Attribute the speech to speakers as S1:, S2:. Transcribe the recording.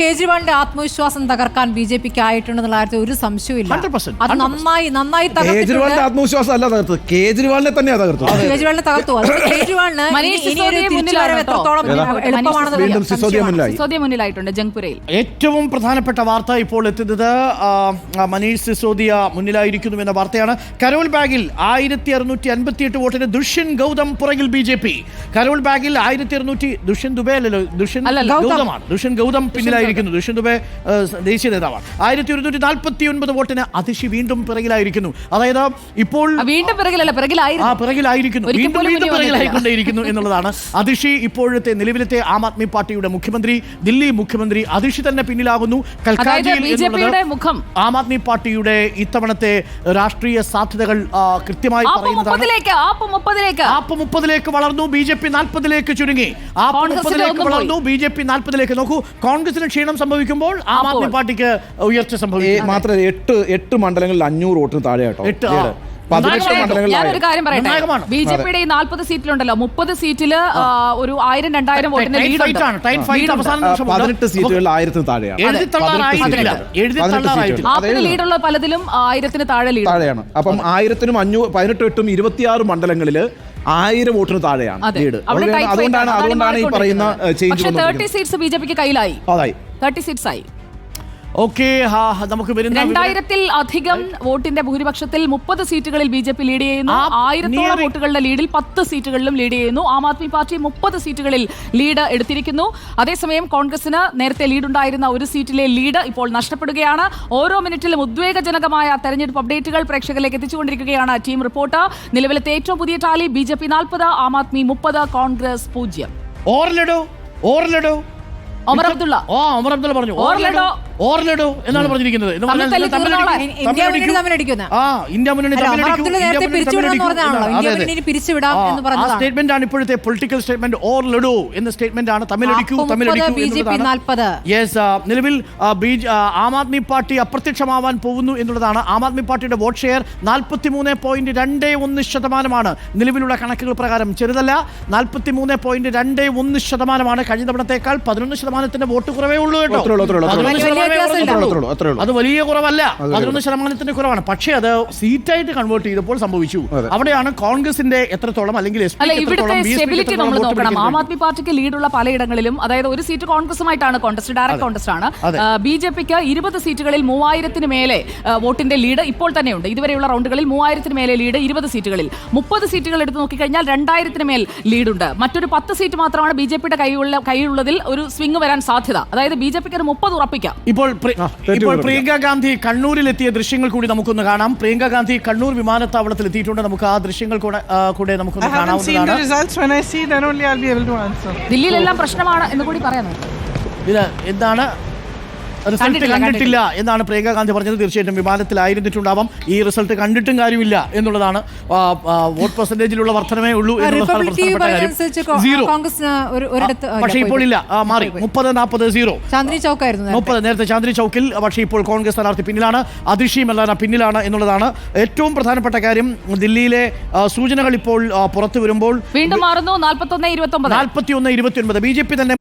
S1: കേജ്രിവാളിന്റെ ആത്മവിശ്വാസം തകർക്കാൻ ബിജെപിക്ക് ആയിട്ടുണ്ടെന്നുള്ള കാര്യത്തിൽ ഒരു സംശയമില്ല.
S2: 100%.
S1: അത് നന്നായി
S3: കേജ്രിവാളിന്റെ ആത്മവിശ്വാസം അല്ല തകർത്തത്, കേജ്രിവാളിനെ തന്നെയാണ് തകർത്തത്.
S1: കേജ്രിവാളിനെ തകർത്തു. കേജ്രിവാളിന്
S3: വീണ്ടും സിസോദിയ
S4: മുന്നിലായിട്ടുണ്ട് ജംഗ്പുരയിൽ.
S2: ഏറ്റവും പ്രധാനപ്പെട്ട വാർത്ത ഇപ്പോൾ എത്തുന്നത് മനീഷ് സിസോദിയ മുന്നിലായിരിക്കുന്നു എന്ന വാർത്തയാണ്. കരോൾ ബാഗിൽ 1658 വോട്ടിന് ദുഷ്യന്ത് ഗൗതം പുറകിൽ BJP. കരോൾ ബാഗിൽ 1600 ദുഷ്യന്ത് ദുബെ അല്ലല്ലോ, ദുഷ്യന്ത് ഗൗതം പിന്നിലായിരിക്കുന്നു. ദുഷ്യന്ത് ദുബെ ദേശീയ നേതാവാണ്. 1149 വോട്ടിന് അതിഷി വീണ്ടും പിറകിലായിരിക്കുന്നു. അതായത് ഇപ്പോൾ
S4: വീണ്ടും
S2: പിറകിലായിരിക്കുന്നു എന്നുള്ളതാണ്. അതിഷി ഇപ്പോഴത്തെ നിലവിലത്തെ ആം ആദ്മി പാർട്ടിയുടെ മുഖ്യമന്ത്രി, ദില്ലി മുഖ്യമന്ത്രി അതിഷി തന്നെ പിന്നിലാകുന്നു.
S4: മുഖം
S2: ആം ആദ്മി പാർട്ടിയുടെ ഇത്തവണത്തെ രാഷ്ട്രീയ സാധ്യതകൾ കൃത്യമായി പറയുന്നതാണ്. ആപ്പ് 30ലേക്ക് വളർന്നു, BJP 40ലേക്ക് ചുരുങ്ങി. ആപ്പ് 30ലേക്ക് വളർന്നു, BJP 40ലേക്ക്. നോക്കൂ, കോൺഗ്രസിന് ക്ഷീണം സംഭവിക്കുമ്പോൾ ആം ആദ്മി പാർട്ടിക്ക് ഉയർച്ച സംഭവിക്കും.
S3: മാത്രമല്ല 8 മണ്ഡലങ്ങളിൽ 500 വോട്ടിന് താഴെ കേട്ടോ. 18 മണ്ഡലങ്ങളിൽ
S4: ഞാനൊരു കാര്യം പറയട്ടെ. BJPയുടെ ഈ 40 സീറ്റിലുണ്ടല്ലോ, 30 സീറ്റില് ഒരു 1000-2000 വോട്ടിന് ലീഡ്.
S3: 18 സീറ്റുകളിൽ 1000-ന് താഴെയാണ്.
S4: ലീഡുള്ള പലതിലും 1000-ന് താഴെയാണ്.
S3: അപ്പം 1000-നും 18-8 26 മണ്ഡലങ്ങളില് 1000 വോട്ടിന് താഴെയാണ് ലീഡ്. അതുകൊണ്ടാണ് ഈ പറയുന്ന ചേഞ്ച്.
S4: 30 സീറ്റ്സ് BJPക്ക് കയ്യിലായി. 30 സീറ്റ്സ് ആയി.
S2: നമുക്ക്
S4: 2000-ൽ അധികം വോട്ടിന്റെ ഭൂരിപക്ഷത്തിൽ 30 സീറ്റുകളിൽ BJP ലീഡ് ചെയ്യുന്നു. 1000-ഓളം വോട്ടുകളുടെ ലീഡിൽ 10 സീറ്റുകളിലും ലീഡ് ചെയ്യുന്നു. ആം ആദ്മി പാർട്ടി 30 സീറ്റുകളിൽ ലീഡ് എടുത്തിരിക്കുന്നു. അതേസമയം കോൺഗ്രസിന് നേരത്തെ ലീഡുണ്ടായിരുന്ന ഒരു സീറ്റിലെ ലീഡ് ഇപ്പോൾ നഷ്ടപ്പെടുകയാണ്. ഓരോ മിനിറ്റിലും ഉദ്വേഗജനകമായ തെരഞ്ഞെടുപ്പ് അപ്ഡേറ്റുകൾ പ്രേക്ഷകരിലേക്ക് എത്തിച്ചുകൊണ്ടിരിക്കുകയാണ് ടീം റിപ്പോർട്ടർ. നിലവിലത്തെ ഏറ്റവും പുതിയ ടാലി: BJP 40, ആം ആദ്മി 30, കോൺഗ്രസ് 0. ഒമർ അബ്ദുള്ള
S2: പറഞ്ഞു ഓർലഡോ എന്നാണ് പറഞ്ഞിരിക്കുന്നത്. സ്റ്റേറ്റ്മെന്റ് ആണ് ഇപ്പോഴത്തെ പൊളിറ്റിക്കൽ സ്റ്റേറ്റ്മെന്റ്. ഓർലഡോ എന്ന സ്റ്റേറ്റ്മെന്റ് ആണ്. തമ്മിലടിക്കൂ. നിലവിൽ ആം ആദ്മി പാർട്ടി അപ്രത്യക്ഷമാവാൻ പോകുന്നു എന്നുള്ളതാണ്. ആം ആദ്മി പാർട്ടിയുടെ വോട്ട് ഷെയർ 43.21%. നിലവിലുള്ള കണക്കുകൾ പ്രകാരം ചെറുതല്ല. 43.21%. കഴിഞ്ഞ തവണത്തേക്കാൾ 11% വോട്ട് കുറവേ ഉള്ളൂ കേട്ടോ. അത് വലിയ കുറവല്ല, 11% കുറവാണ്. പക്ഷേ അത് സീറ്റായിട്ട് കൺവേർട്ട് ചെയ്തപ്പോൾ സംഭവിച്ചു. അവിടെയാണ് കോൺഗ്രസിന്റെ എത്രത്തോളം അല്ലെങ്കിൽ
S4: സ്റ്റെബിലിറ്റി നമ്മൾ നോക്കണം. ആം ആദ്മി പാർട്ടിക്ക് ലീഡുള്ള പലയിടങ്ങളിലും, അതായത് ഒരു സീറ്റ് കോൺഗ്രസുമായിട്ടാണ്, ഡയറക്ട് കോൺഗ്രസ് ആണ്. BJPക്ക് 20 സീറ്റുകളിൽ 3000-ന് മേലെ വോട്ടിന്റെ ലീഡ് ഇപ്പോൾ തന്നെയുണ്ട്. ഇതുവരെയുള്ള റൗണ്ടുകളിൽ 3000-ന് മേലെ ലീഡ് 20 സീറ്റുകളിൽ. 30 സീറ്റുകൾ എടുത്ത് നോക്കിക്കഴിഞ്ഞാൽ 2000-ന് മേൽ ലീഡുണ്ട്. മറ്റൊരു 10 സീറ്റ് മാത്രമാണ് BJPയുടെ കയ്യിലുള്ളതിൽ ഒരു സ്വിംഗ് വരാൻ സാധ്യത. അതായത് BJPക്ക് ഒരു 30 ഉറപ്പിക്കാം.
S2: ഇപ്പോൾ പ്രിയങ്ക ഗാന്ധി കണ്ണൂരിലെത്തിയ ദൃശ്യങ്ങൾ കൂടി നമുക്കൊന്ന് കാണാം. പ്രിയങ്ക ഗാന്ധി കണ്ണൂർ വിമാനത്താവളത്തിൽ എത്തിയിട്ടുണ്ട്. നമുക്ക് ആ ദൃശ്യങ്ങൾ കൂടെ നമുക്കൊന്ന് കാണാവുന്നതാണ്.
S4: ദില്ലിയിലെല്ലാം പ്രശ്നമാണ് എന്ന് കൂടി പറയാം.
S2: ഇത് എന്താണ് റിസൾട്ട് കണ്ടിട്ടില്ല എന്നാണ് പ്രിയങ്ക ഗാന്ധി പറഞ്ഞത്. തീർച്ചയായിട്ടും വിമാനത്തിലായിരുന്നിട്ടുണ്ടാവാം. ഈ റിസൾട്ട് കണ്ടിട്ടും കാര്യമില്ല എന്നുള്ളതാണ്. വോട്ട് പെർസെന്റേജിലുള്ള വർധനമേ ഉള്ളൂ എന്നുള്ളതാണ് പ്രധാനപ്പെട്ട കാര്യം. പക്ഷേ ഇപ്പോൾ ഇല്ല, മാറി. 30-40-0 നേരത്തെ ചാന്ദിനി ചൗക്കിൽ. പക്ഷേ ഇപ്പോൾ കോൺഗ്രസ് സ്ഥാനാർത്ഥി പിന്നിലാണ്, അതിഷി മല്ലാന പിന്നിലാണ് എന്നുള്ളതാണ് ഏറ്റവും പ്രധാനപ്പെട്ട കാര്യം. ദില്ലിയിലെ സൂചനകൾ ഇപ്പോൾ പുറത്തു വരുമ്പോൾ
S4: വീണ്ടും മാറുന്നു. 41-29
S2: BJP തന്നെ